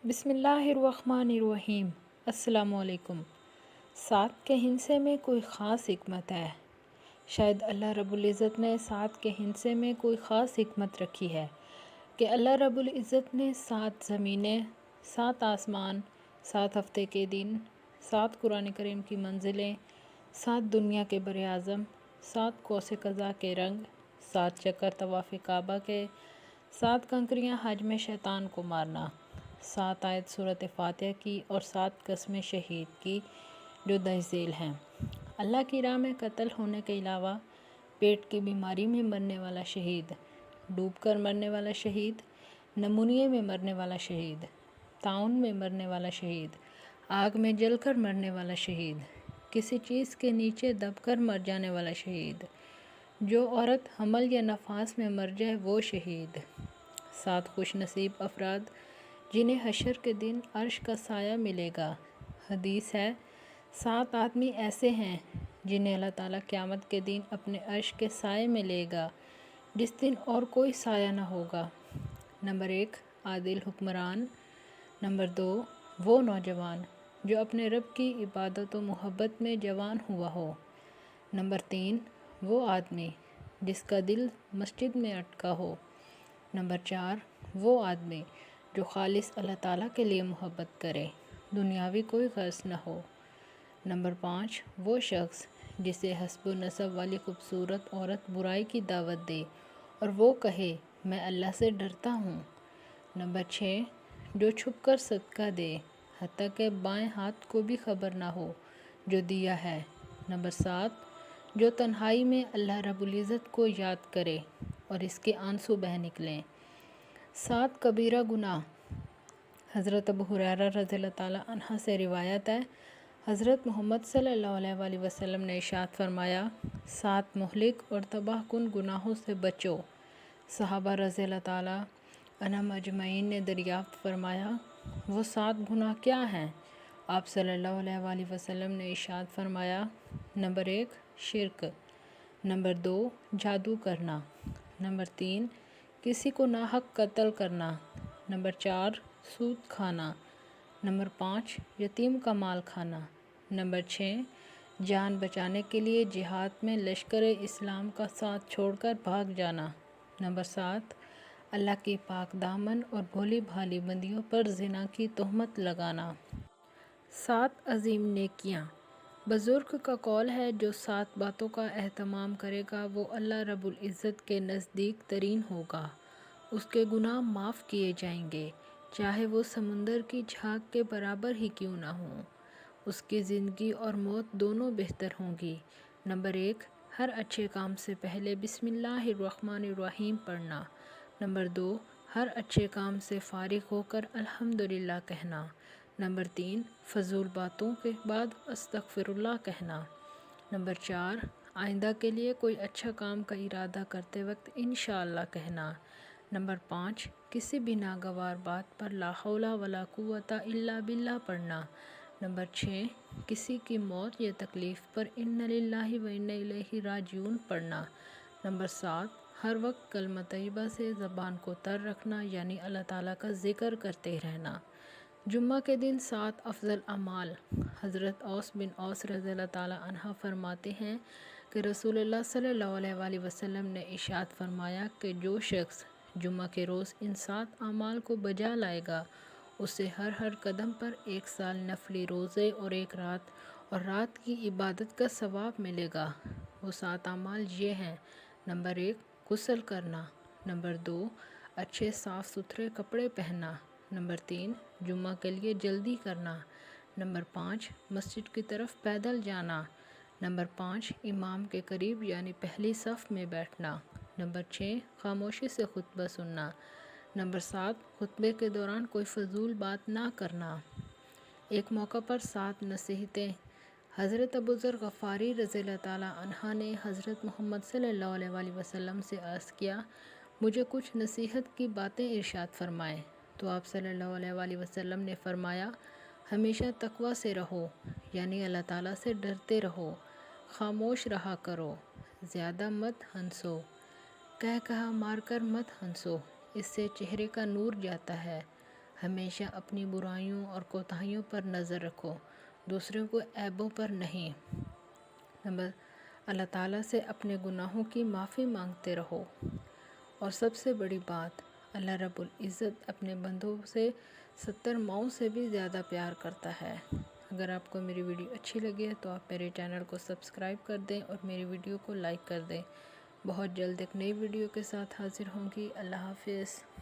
بسم اللہ الرحمن الرحیم۔ السلام علیکم۔ سات کے ہندسے میں کوئی خاص حکمت ہے۔ شاید اللہ رب العزت نے سات کے ہندسے میں کوئی خاص حکمت رکھی ہے کہ اللہ رب العزت نے 7 زمینیں، 7 آسمان، 7 ہفتے کے دن، 7 قرآن کریم کی منزلیں، 7 دنیا کے بر اعظم، 7 قوس قزح کے رنگ، 7 چکر طواف کعبہ کے، 7 کنکریاں حج میں شیطان کو مارنا، 7 آیت سورۃ فاتحہ کی اور 7 قسمیں شہید کی جو درج ذیل ہیں۔ اللہ کی راہ میں قتل ہونے کے علاوہ پیٹ کی بیماری میں مرنے والا شہید، ڈوب کر مرنے والا شہید، نمونیے میں مرنے والا شہید، طاعون میں مرنے والا شہید، آگ میں جل کر مرنے والا شہید، کسی چیز کے نیچے دب کر مر جانے والا شہید، جو عورت حمل یا نفاس میں مر جائے وہ شہید، 7 خوش نصیب افراد جنہیں حشر کے دن عرش کا سایہ ملے گا۔ حدیث ہے 7 آدمی ایسے ہیں جنہیں اللہ تعالیٰ قیامت کے دن اپنے عرش کے سائے میں لے گا جس دن اور کوئی سایہ نہ ہوگا۔ نمبر 1 عادل حکمران، نمبر 2 وہ نوجوان جو اپنے رب کی عبادت و محبت میں جوان ہوا ہو، نمبر 3 وہ آدمی جس کا دل مسجد میں اٹکا ہو، نمبر 4 وہ آدمی جو خالص اللہ تعالیٰ کے لیے محبت کرے، دنیاوی کوئی غرض نہ ہو، نمبر 5 وہ شخص جسے حسب و نسب والی خوبصورت عورت برائی کی دعوت دے اور وہ کہے میں اللہ سے ڈرتا ہوں، نمبر 6 جو چھپ کر صدقہ دے حتیٰ کہ بائیں ہاتھ کو بھی خبر نہ ہو جو دیا ہے، نمبر 7 جو تنہائی میں اللہ رب العزت کو یاد کرے اور اس کے آنسو بہہ نکلیں۔ 7 کبیرہ گناہ۔ حضرت ابو ہریرہ رضی اللہ تعالیٰ عنہ سے روایت ہے، حضرت محمد صلی اللہ علیہ وآلہ وسلم نے ارشاد فرمایا 7 مہلک اور تباہ کن گناہوں سے بچو۔ صحابہ رضی اللہ تعالیٰ عنہم اجمعین نے دریافت فرمایا وہ 7 گناہ کیا ہیں؟ آپ صلی اللہ علیہ وآلہ وسلم نے ارشاد فرمایا نمبر 1 شرک، نمبر 2 جادو کرنا، نمبر 3 کسی کو ناحق قتل کرنا، نمبر 4 سود کھانا، نمبر 5 یتیم کا مال کھانا، نمبر 6 جان بچانے کے لیے جہاد میں لشکر اسلام کا ساتھ چھوڑ کر بھاگ جانا، نمبر 7 اللہ کی پاک دامن اور بھولی بھالی بندیوں پر زنا کی تہمت لگانا۔ 7 عظیم نیکیاں۔ بزرگ کا قول ہے جو 7 باتوں کا اہتمام کرے گا وہ اللہ رب العزت کے نزدیک ترین ہوگا، اس کے گناہ معاف کیے جائیں گے چاہے وہ سمندر کی جھاگ کے برابر ہی کیوں نہ ہوں، اس کی زندگی اور موت دونوں بہتر ہوں گی۔ نمبر 1 ہر اچھے کام سے پہلے بسم اللہ الرحمن الرحیم پڑھنا، نمبر 2 ہر اچھے کام سے فارغ ہو کر الحمدللہ کہنا، نمبر 3 فضول باتوں کے بعد استغفر اللہ کہنا، نمبر 4 آئندہ کے لیے کوئی اچھا کام کا ارادہ کرتے وقت انشاءاللہ کہنا، نمبر 5 کسی بھی ناگوار بات پر لا حول ولا قوت الا باللہ پڑھنا، نمبر 6 کسی کی موت یا تکلیف پر ان للہ و انا الیہ راجعون پڑھنا، نمبر 7 ہر وقت کلمہ طیبہ سے زبان کو تر رکھنا یعنی اللہ تعالیٰ کا ذکر کرتے رہنا۔ جمعہ کے دن 7 افضل اعمال۔ حضرت اوس بن اوس رضی اللہ تعالیٰ عنہ فرماتے ہیں کہ رسول اللہ صلی اللہ علیہ وآلہ وسلم نے ارشاد فرمایا کہ جو شخص جمعہ کے روز ان 7 اعمال کو بجا لائے گا اسے ہر قدم پر 1 سال نفلی روزے اور 1 رات اور رات کی عبادت کا ثواب ملے گا۔ وہ 7 اعمال یہ ہیں، نمبر 1 غسل کرنا، نمبر 2 اچھے صاف ستھرے کپڑے پہننا، نمبر 3 جمعہ کے لیے جلدی کرنا، نمبر 5 مسجد کی طرف پیدل جانا، نمبر 5 امام کے قریب یعنی پہلی صف میں بیٹھنا، نمبر 6 خاموشی سے خطبہ سننا، نمبر 7 خطبے کے دوران کوئی فضول بات نہ کرنا۔ ایک موقع پر 7 نصیحتیں۔ حضرت ابو ذر غفاری رضی اللہ تعالیٰ عنہ نے حضرت محمد صلی اللہ علیہ وآلہ وسلم سے عرض کیا مجھے کچھ نصیحت کی باتیں ارشاد فرمائیں، تو آپ صلی اللہ علیہ وآلہ وسلم نے فرمایا ہمیشہ تقویٰ سے رہو یعنی اللہ تعالیٰ سے ڈرتے رہو، خاموش رہا کرو، زیادہ مت ہنسو، کہا مار کر مت ہنسو، اس سے چہرے کا نور جاتا ہے، ہمیشہ اپنی برائیوں اور کوتاہیوں پر نظر رکھو، دوسروں کو عیبوں پر نہیں۔ نمبر اللہ تعالیٰ سے اپنے گناہوں کی معافی مانگتے رہو۔ اور سب سے بڑی بات، اللہ رب العزت اپنے بندوں سے 70 ماؤں سے بھی زیادہ پیار کرتا ہے۔ اگر آپ کو میری ویڈیو اچھی لگے تو آپ میرے چینل کو سبسکرائب کر دیں اور میری ویڈیو کو لائک کر دیں۔ بہت جلد ایک نئی ویڈیو کے ساتھ حاضر ہوں گی۔ اللہ حافظ۔